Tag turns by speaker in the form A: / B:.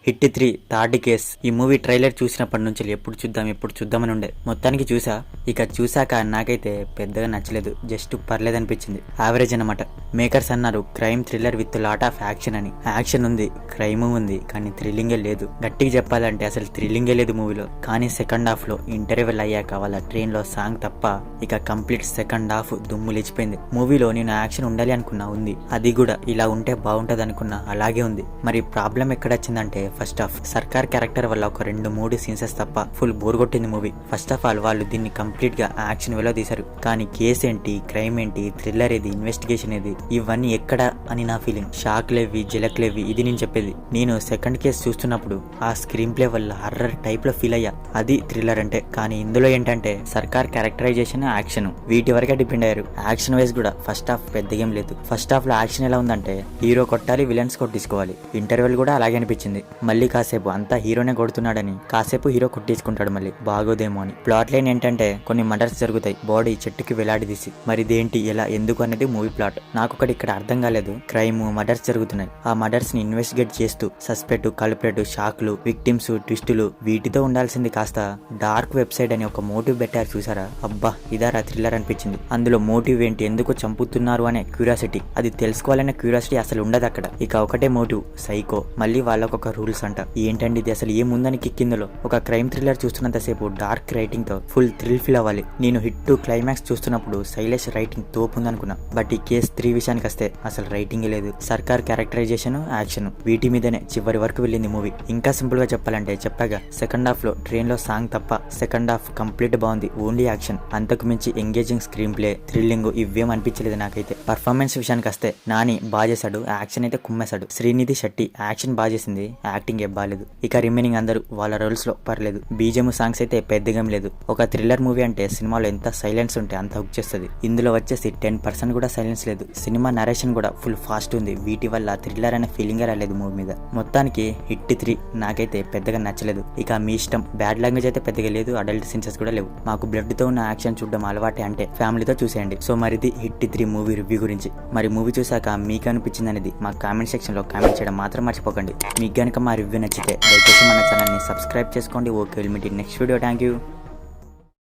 A: Hit 3 third case. ఈ movie trailer చూసినప్పటి నుంచి ఎప్పుడు చూద్దామని ఉండే. మొత్తానికి చూసా. ఇక చూసాక నాకైతే పెద్దగా నచ్చలేదు, జస్ట్ పర్లేదు అనిపించింది, యావరేజ్ అన్నమాట. మేకర్స్ అన్నారు crime thriller with lot of action అని. యాక్షన్ ఉంది, క్రైమ్ ఉంది, కానీ థ్రిల్లింగే లేదు. గట్టిగా చెప్పాలంటే అసలు థ్రిల్లింగే లేదు మూవీలో. కానీ సెకండ్ హాఫ్ లో ఇంటర్వెల్ అయ్యాక వాళ్ళ ట్రైన్ లో సాంగ్ తప్ప ఇక కంప్లీట్ సెకండ్ హాఫ్ దుమ్ము లేచిపోయింది. మూవీలో నేను యాక్షన్ ఉండాలి అనుకున్నా, ఉంది. అది కూడా ఇలా ఉంటే బాగుంటది అనుకున్నా, అలాగే ఉంది. మరి ప్రాబ్లం ఎక్కడ వచ్చిందంటే ఫస్ట్ హాఫ్ సర్కార్ క్యారెక్టర్ వల్ల ఒక 2-3 సీన్సెస్ తప్ప ఫుల్ బోర్ కొట్టింది మూవీ. ఫస్ట్ ఆఫ్ ఆల్ వాళ్ళు దీన్ని కంప్లీట్ గా యాక్షన్ వేలో తీశారు, కానీ కేసు ఏంటి, క్రైమ్ ఏంటి, థ్రిల్లర్ ఏది, ఇన్వెస్టిగేషన్ ఏది, ఇవన్నీ ఎక్కడ అని నా ఫీలింగ్. షాక్లేవి, జిలక్లేవి, ఇది నేను చెప్పేది. నేను సెకండ్ కేసు చూస్తున్నప్పుడు ఆ స్క్రీన్ ప్లే వల్ల హర్రర్ టైప్ లో ఫీల్ అయ్యా, అది థ్రిల్లర్ అంటే. కానీ ఇందులో ఏంటంటే సర్కార్ క్యారెక్టరైజేషన్, యాక్షన్ వీటి వరకే డిపెండ్ అయ్యారు. యాక్షన్ వైజ్ కూడా ఫస్ట్ హాఫ్ పెద్దగేం లేదు. ఫస్ట్ హాఫ్ లో యాక్షన్ ఎలా ఉందంటే హీరో కొట్టాలి, విలన్స్ కొట్టించుకోవాలి. ఇంటర్వెల్ కూడా అలాగే అనిపించింది. మళ్ళీ కాసేపు అంతా హీరోనే కొడుతున్నాడని, కాసేపు హీరో కొట్టించుకుంటాడు, మళ్ళీ బాగోదేమో అని. ప్లాట్ లైన్ ఏంటంటే కొన్ని మర్డర్స్ జరుగుతాయి, బాడీ చెట్టుకి వేలాడదీసి. మరి దేంటి, ఎలా, ఎందుకు అనేది మూవీ ప్లాట్. నాకొకటి ఇక్కడ అర్థం కాలేదు. క్రైమ్, మర్డర్స్ జరుగుతున్నాయి, ఆ మర్డర్స్ ని ఇన్వెస్టిగేట్ చేస్తూ సస్పెక్ట్, కల్ప్రెట్, షాక్లు, విక్టిమ్స్, ట్విస్టులు వీటితో ఉండాల్సింది కాస్త డార్క్ వెబ్సైట్ అని ఒక మోటివ్ పెట్టారు చూసారా. అబ్బా, ఇదారా థ్రిల్లర్ అనిపించింది. అందులో మోటివ్ ఏంటి, ఎందుకు చంపుతున్నారు అనే క్యూరియాసిటీ, అది తెలుసుకోవాలనే క్యూరియాసిటీ అసలు ఉండదు అక్కడ. ఇక ఒకటే మోటివ్, సైకో. మళ్ళీ వాళ్ళకొక రూల్స్ అంట. ఏంటండి ఇది, అసలు ఏముందని కిక్కిందులో. ఒక క్రైమ్ థ్రిల్లర్ చూస్తున్నంతసేపు డార్క్ రైటింగ్ తో ఫుల్ థ్రిల్ ఫీల్ అవ్వాలి. నేను హిట్ 2 క్లైమాక్స్ చూస్తున్నప్పుడు శైలేష్ రైటింగ్ తోపుందనుకున్నా. బట్ ఈ కేసు 3 విషయానికి వస్తే అసలు రైటింగ్ లేదు. సర్కార్ క్యారెక్టరైజేషన్, యాక్షన్ వీటి మీదనే చివరి వరకు వెళ్ళింది మూవీ. ఇంకా సింపుల్ గా చెప్పాలంటే చెప్పాగా, సెకండ్ హాఫ్ లో ట్రైన్ లో సాంగ్ తప్ప సెకండ్ హాఫ్ కంప్లీట్ బాగుంది, ఓన్లీ యాక్షన్. అంతకు మించి ఎంగేజింగ్ స్క్రీన్ ప్లే, థ్రిల్లింగ్ ఇవేం అనిపించలేదు నాకైతే. పర్ఫార్మెన్స్ విషయానికి వస్తే నాని బాగా చేశాడు, యాక్షన్ అయితే కుమ్మేశాడు. శ్రీనిధి శెట్టి యాక్షన్ బాగా చేసింది, యాక్టింగ్ ఏ బాలేదు. ఇక రిమైనింగ్ అందరూ వాళ్ళ రోల్స్ లో పర్లేదు. బీజేఎం సాంగ్స్ అయితే పెద్దగా లేదు. ఒక థ్రిల్లర్ మూవీ అంటే సినిమాలో ఎంత సైలెన్స్ ఉంటే అంత హుక్ చేస్తుంది. ఇందులో వచ్చేసి 10% కూడా సైలెన్స్ లేదు. సినిమా నరేషన్ కూడా ఫుల్ ఫాస్ట్ ఉంది. వీటి వల్ల థ్రిల్లర్ అనే ఫీలింగ్ రాలేదు మూవీ మీద. మొత్తానికి హిట్ 3 నాకైతే పెద్దగా నచ్చలేదు. ఇక మీ ఇష్టం. బ్యాడ్ లాంగ్వేజ్ అయితే పెద్దగా లేదు, అడల్ట్ సీన్సెస్ కూడా లేవు. మాకు బ్లడ్ తో ఉన్న యాక్షన్ చూడడం అలవాటే అంటే ఫ్యామిలీతో చూసేయండి. సో మరిది హిట్ 3 మూవీ రివ్యూ గురించి. మరి మూవీ చూసాక మీకు అనిపించింది అనేది మా కామెంట్ సెక్షన్ లో కామెంట్ చేయడం మాత్రం మర్చిపోకండి. మీకు గనుక మా రివ్యూ నచ్చితే దయచేసి మన ఛానల్ ని సబ్స్క్రైబ్ చేసుకోండి. Okay, will meet in next video. Thank you.